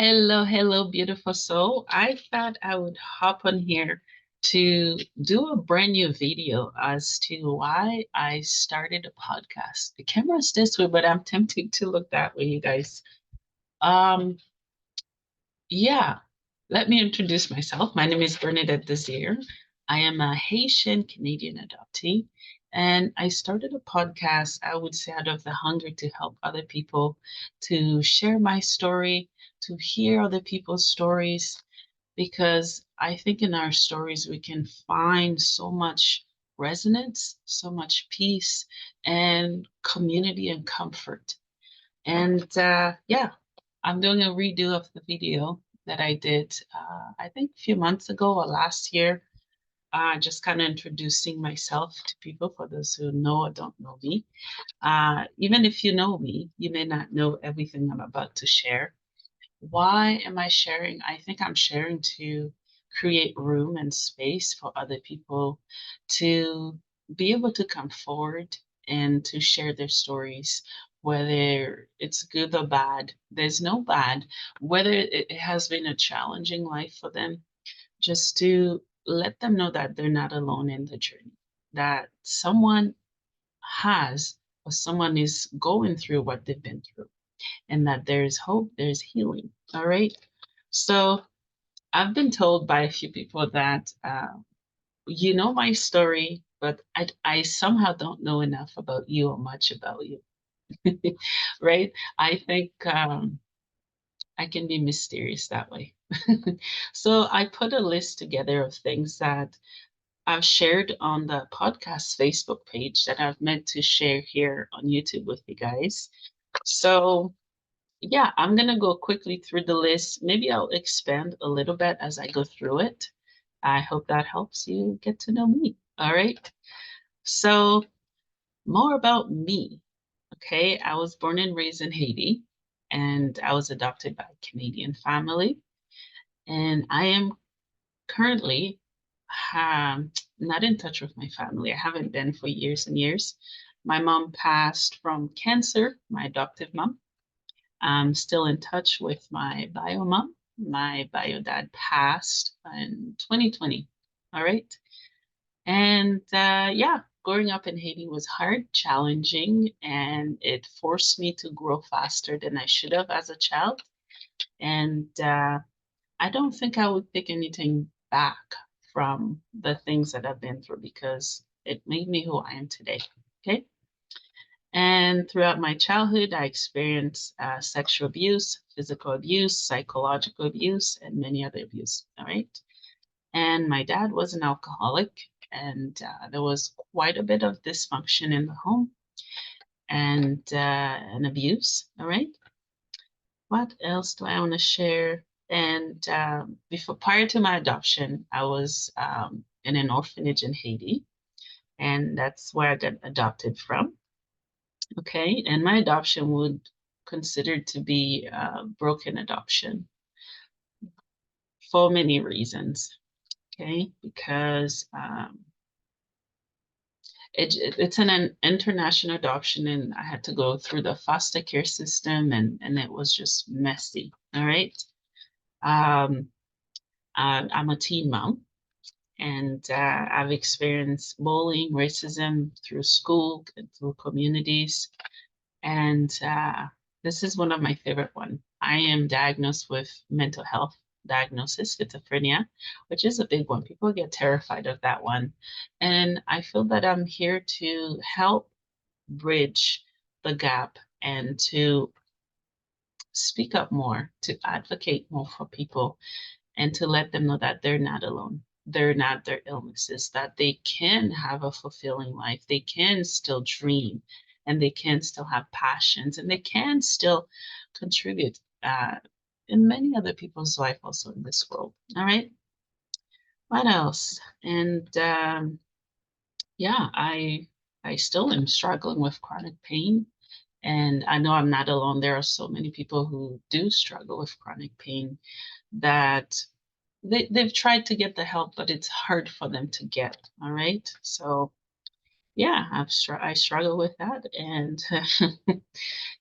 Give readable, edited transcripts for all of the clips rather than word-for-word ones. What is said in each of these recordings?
Hello, hello, beautiful soul. I thought I would hop on here to do a brand new video as to why I started a podcast. The camera's this way, but I'm tempted to look that way, you guys. Um, yeah, let me introduce myself. My name is Bernadette Desir. I am a Haitian Canadian adoptee, and I started a podcast, I would say, out of the hunger to help other people, to share my story, to hear other people's stories, because I think in our stories we can find so much resonance, so much peace, and community and comfort. And yeah, I'm doing a redo of the video that I did, I think a few months ago or last year, just kind of introducing myself to people for those who know or don't know me. Even if you know me, you may not know everything I'm about to share. Why am I sharing? I think I'm sharing to create room and space for other people to be able to come forward and to share their stories, whether it's good or bad. There's no bad, whether it has been a challenging life for them, just to let them know that they're not alone in the journey, that someone has or someone is going through what they've been through and that there's hope, there's healing. All right. So I've been told by a few people that you know my story, but I somehow don't know enough about you or much about you. Right? I think I can be mysterious that way. So I put a list together of things that I've shared on the podcast Facebook page that I've meant to share here on YouTube with you guys. So yeah, I'm gonna go quickly through the list. Maybe I'll expand a little bit as I go through it. I hope that helps you get to know me. All right. So, more about me. Okay. I was born and raised in Haiti, and I was adopted by a Canadian family. And I am currently not in touch with my family. I haven't been for years and years. My mom passed from cancer, my adoptive mom. I'm still in touch with my bio mom. My bio dad passed in 2020. All right. And yeah, growing up in Haiti was hard, challenging, and it forced me to grow faster than I should have as a child. And I don't think I would pick anything back from the things that I've been through because it made me who I am today. Okay. And throughout my childhood, I experienced sexual abuse, physical abuse, psychological abuse, and many other abuse. All right. And my dad was an alcoholic, and there was quite a bit of dysfunction in the home and abuse. All right. What else do I want to share? And before, prior to my adoption, I was in an orphanage in Haiti, and that's where I got adopted from. Okay, and my adoption would considered to be a broken adoption for many reasons. Okay, because it's an international adoption, and I had to go through the foster care system, and it was just messy. All right, um, I'm a teen mom, and I've experienced bullying, racism through school, and through communities. And this is one of my favorite one. I am diagnosed with mental health diagnosis, schizophrenia, which is a big one. People get terrified of that one. And I feel that I'm here to help bridge the gap and to speak up more, to advocate more for people, and to let them know that they're not alone. They're not their illnesses, that they can have a fulfilling life. They can still dream and they can still have passions and they can still contribute in many other people's life also in this world. All right. What else? And yeah, I still am struggling with chronic pain. And I know I'm not alone. There are so many people who do struggle with chronic pain that they've tried to get the help, but it's hard for them to get. All right. So yeah, I struggle with that, and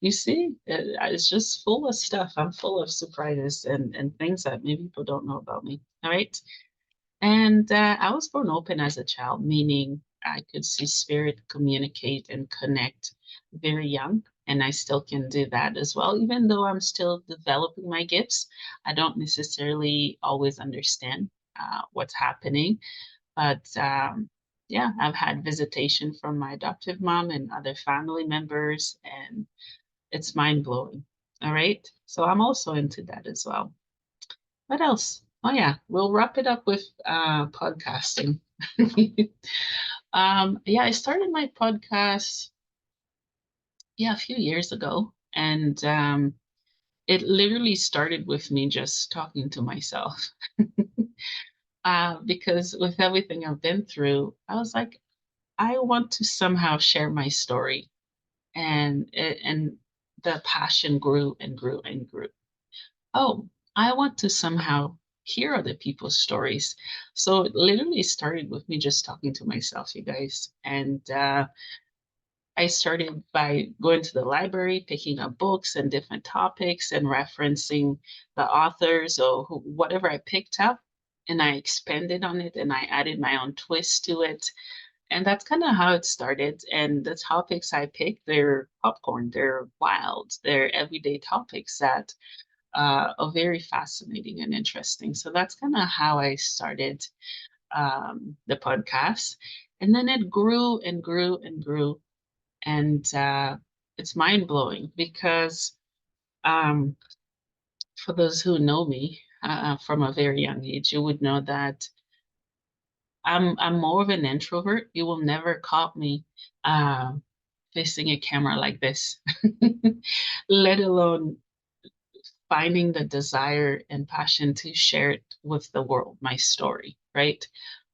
you see, it's just full of stuff. I'm full of surprises and things that maybe people don't know about me. All right. And I was born open as a child, meaning I could see spirit, communicate, and connect very young. And I still can do that as well, even though I'm still developing my gifts. I don't necessarily always understand what's happening. But yeah, I've had visitation from my adoptive mom and other family members, and it's mind blowing. All right. So I'm also into that as well. What else? Oh yeah, we'll wrap it up with podcasting. Yeah, I started my podcast, yeah, a few years ago, and it literally started with me just talking to myself. Because with everything I've been through, I was like, I want to somehow share my story, and the passion grew and grew and grew. Oh, I want to somehow hear other people's stories. So it literally started with me just talking to myself, you guys. And I started by going to the library, picking up books and different topics and referencing the authors or whatever I picked up. And I expanded on it and I added my own twist to it. And that's kind of how it started. And the topics I picked, they're popcorn, they're wild, they're everyday topics that are very fascinating and interesting. So that's kind of how I started the podcast. And then it grew and grew and grew. And it's mind blowing because um, for those who know me from a very young age, you would know that I'm more of an introvert. You will never caught me uh, facing a camera like this, let alone finding the desire and passion to share it with the world, my story, right?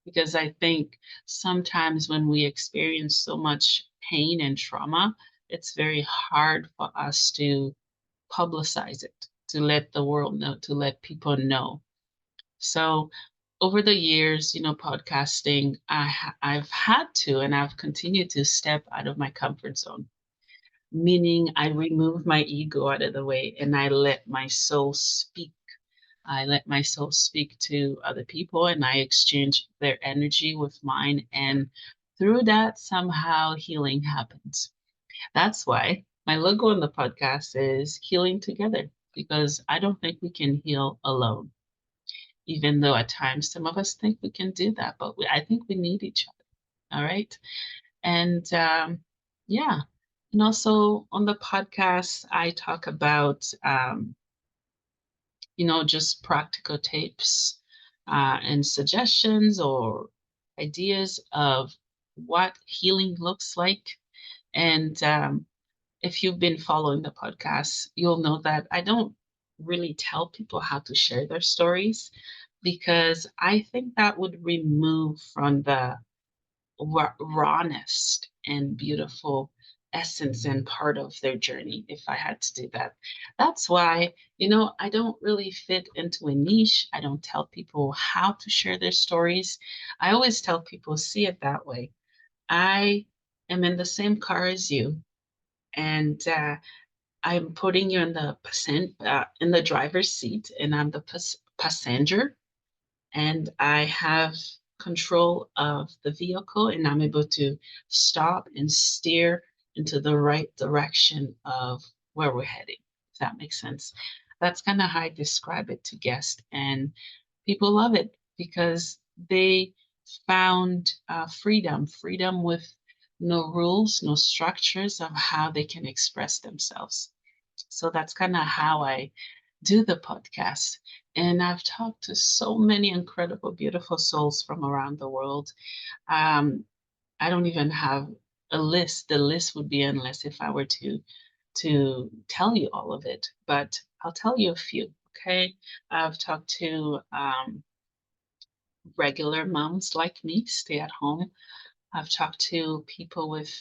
Because I think sometimes when we experience so much pain and trauma, it's very hard for us to publicize it, to let the world know, to let people know. So over the years, podcasting, I've had to, and I've continued to step out of my comfort zone, meaning I remove my ego out of the way and I let my soul speak. I let my soul speak to other people and I exchange their energy with mine. And through that, somehow healing happens. That's why my logo on the podcast is Healing Together, because I don't think we can heal alone, even though at times some of us think we can do that, but I think we need each other. All right. And yeah. And also on the podcast, I talk about, just practical tips and suggestions or ideas of what healing looks like. And if you've been following the podcast, you'll know that I don't really tell people how to share their stories because I think that would remove from the rawness and beautiful essence and part of their journey if I had to do that. That's why, I don't really fit into a niche. I don't tell people how to share their stories. I always tell people, see it that way. I am in the same car as you, and I'm putting you in the in the driver's seat, and I'm the passenger, and I have control of the vehicle and I'm able to stop and steer into the right direction of where we're heading, if that makes sense. That's kind of how I describe it to guests, and people love it because they found freedom with no rules, no structures of how they can express themselves. So that's kind of how I do the podcast. And I've talked to so many incredible, beautiful souls from around the world. Um, I don't even have a list. The list would be endless if I were to tell you all of it. But I'll tell you a few. Okay, I've talked to regular moms like me, stay at home. I've talked to people with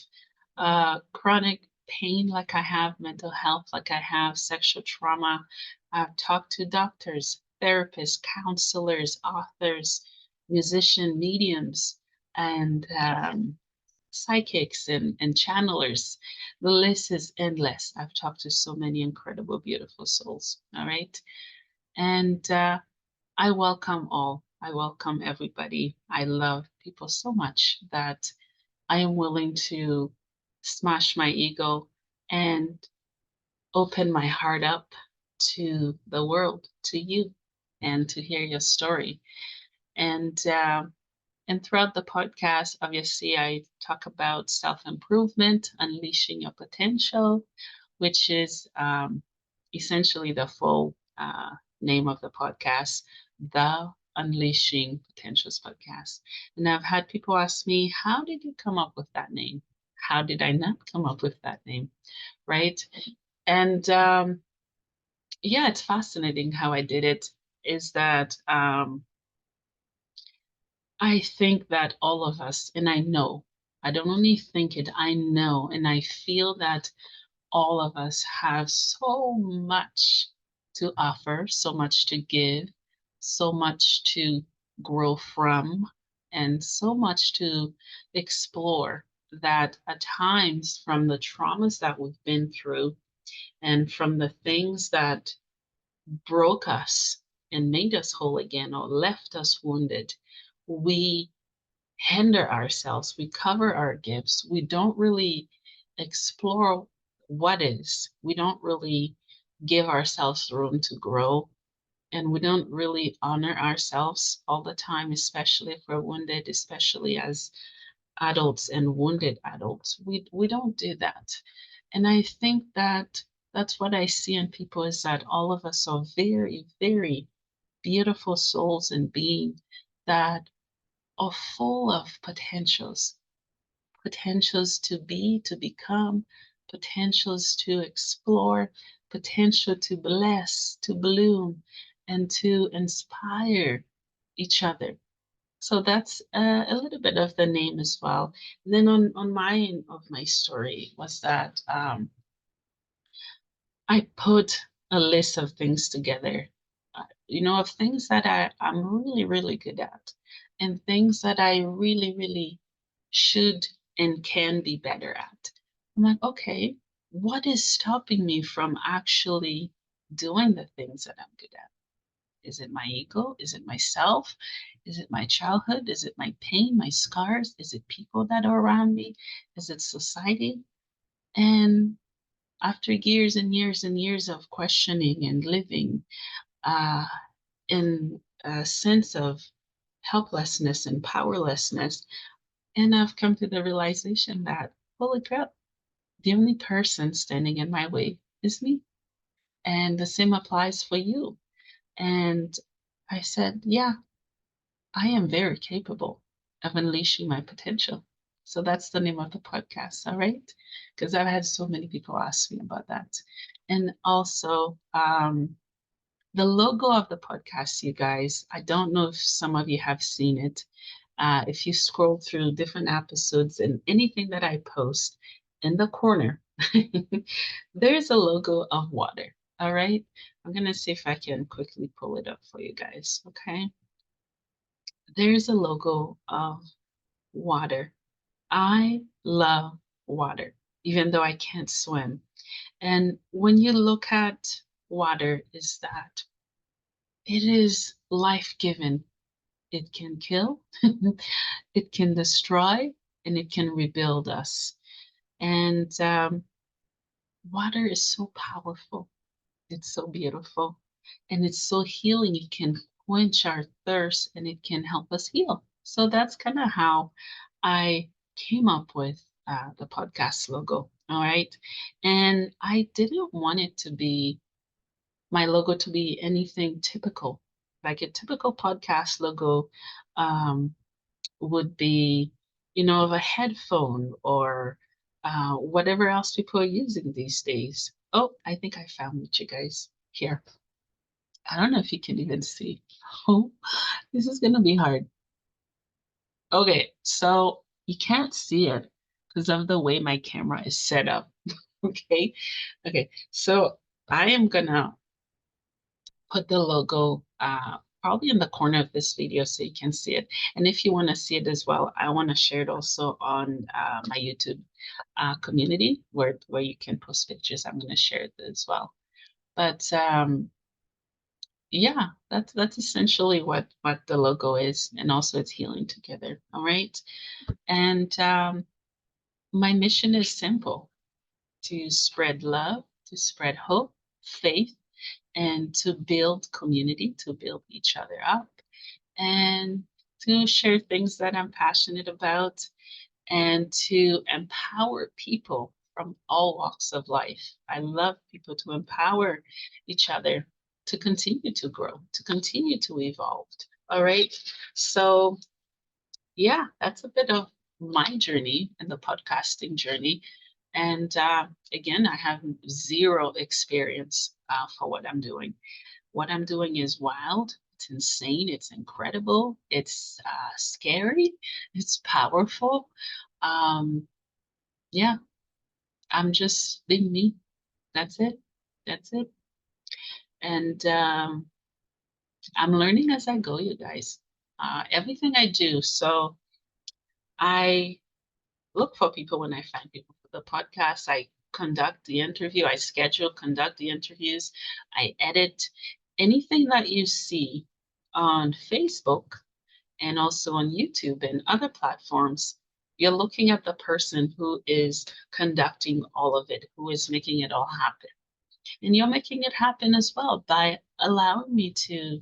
chronic pain, like I have, mental health, like I have, sexual trauma. I've talked to doctors, therapists, counselors, authors, musician, mediums, and psychics and channelers. The list is endless. I've talked to so many incredible, beautiful souls. All right. And I welcome all. I welcome everybody. I love people so much that I am willing to smash my ego and open my heart up to the world, to you, and to hear your story. And throughout the podcast, obviously, I talk about self improvement, unleashing your potential, which is essentially the full name of the podcast, the Unleashing Potentials podcast. And I've had people ask me, how did you come up with that name? How did I not come up with that name? Right. And yeah, it's fascinating how I did it. Is that I think that all of us, and I know, I don't only think it, I know, and I feel that all of us have so much to offer, so much to give, so much to grow from, and so much to explore that at times from the traumas that we've been through and from the things that broke us and made us whole again or left us wounded, we hinder ourselves, we cover our gifts, we don't really explore what is, we don't really give ourselves room to grow, and we don't really honor ourselves all the time, especially if we're wounded, especially as adults and wounded adults. We don't do that. And I think that that's what I see in people is that all of us are very, very beautiful souls and beings that are full of potentials, potentials to be, to become, potentials to explore, potential to bless, to bloom, and to inspire each other. So that's a little bit of the name as well. And then on my end of my story was that I put a list of things together, of things that I'm really, really good at and things that I really, really should and can be better at. I'm like, okay, what is stopping me from actually doing the things that I'm good at? Is it my ego? Is it myself? Is it my childhood? Is it my pain, my scars? Is it people that are around me? Is it society? And after years and years and years of questioning and living uh, in a sense of helplessness and powerlessness, and I've come to the realization that, holy crap, the only person standing in my way is me. And the same applies for you. And I said, yeah, I am very capable of unleashing my potential. So that's the name of the podcast, all right? Because I've had so many people ask me about that. And also, the logo of the podcast, you guys, I don't know if some of you have seen it. If you scroll through different episodes and anything that I post in the corner, there's a logo of water. All right. I'm going to see if I can quickly pull it up for you guys. Okay. There's a logo of water. I love water, even though I can't swim. And when you look at water, is that it is life-giving. It can kill, it can destroy, and it can rebuild us. And water is so powerful. It's so beautiful. And it's so healing. It can quench our thirst and it can help us heal. So that's kind of how I came up with the podcast logo. All right. And I didn't want it to be my logo to be anything typical. Like a typical podcast logo would be, of a headphone or whatever else people are using these days. Oh, I think I found it, you guys. Here. I don't know if you can even see. Oh, this is going to be hard. Okay, so you can't see it because of the way my camera is set up. Okay, okay. So I am going to put the logo probably in the corner of this video so you can see it. And if you want to see it as well, I want to share it also on my YouTube community where you can post pictures. I'm going to share it as well. But yeah, that's essentially what the logo is, and also it's healing together. All right. And my mission is simple: to spread love, to spread hope, faith, and to build community, to build each other up, and to share things that I'm passionate about, and to empower people from all walks of life. I love people to empower each other to continue to grow, to continue to evolve. All right. So, yeah, that's a bit of my journey and the podcasting journey. And again, I have zero experience for what I'm doing. What I'm doing is wild. It's insane. It's incredible. It's scary. It's powerful. Um, yeah, I'm just being me. That's it. That's it. And I'm learning as I go, you guys. Everything I do. So I look for people when I find people for the podcast. I conduct the interview. I schedule, conduct the interviews. I edit. Anything that you see on Facebook and also on YouTube and other platforms, you're looking at the person who is conducting all of it, who is making it all happen. And you're making it happen as well by allowing me to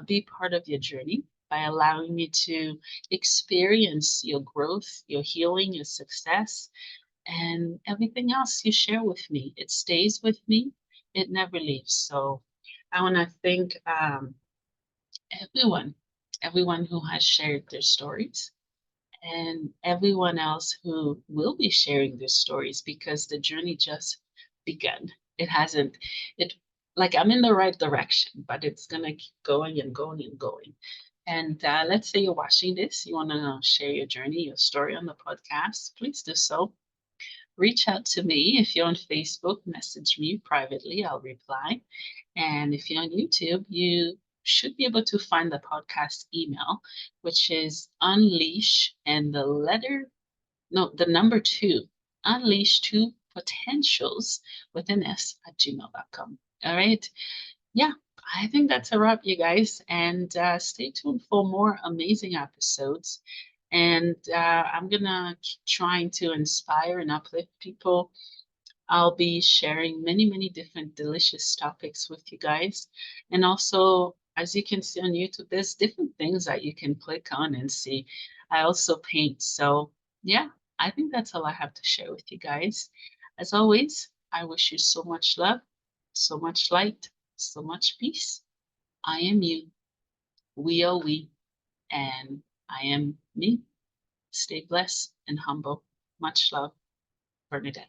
be part of your journey, by allowing me to experience your growth, your healing, your success, and everything else you share with me. It stays with me, it never leaves. So I want to thank everyone, everyone who has shared their stories, and everyone else who will be sharing their stories, because the journey just begun. It hasn't, it like I'm in the right direction, but it's gonna keep going and going and going. And let's say you're watching this, you want to share your journey, your story on the podcast, please do so. Reach out to me. If you're on Facebook, message me privately, I'll reply. And if you're on YouTube, you should be able to find the podcast email, which is unleash and the letter, no, the number two, unleash two potentials with an S at gmail.com. All right. Yeah, I think that's a wrap, you guys. And stay tuned for more amazing episodes. And I'm going to keep trying to inspire and uplift people. I'll be sharing many, many different delicious topics with you guys. And also, as you can see on YouTube, there's different things that you can click on and see. I also paint. So, yeah, I think that's all I have to share with you guys. As always, I wish you so much love, so much light, so much peace. I am you, we are we, and I am me. Stay blessed and humble. Much love, Bernadette.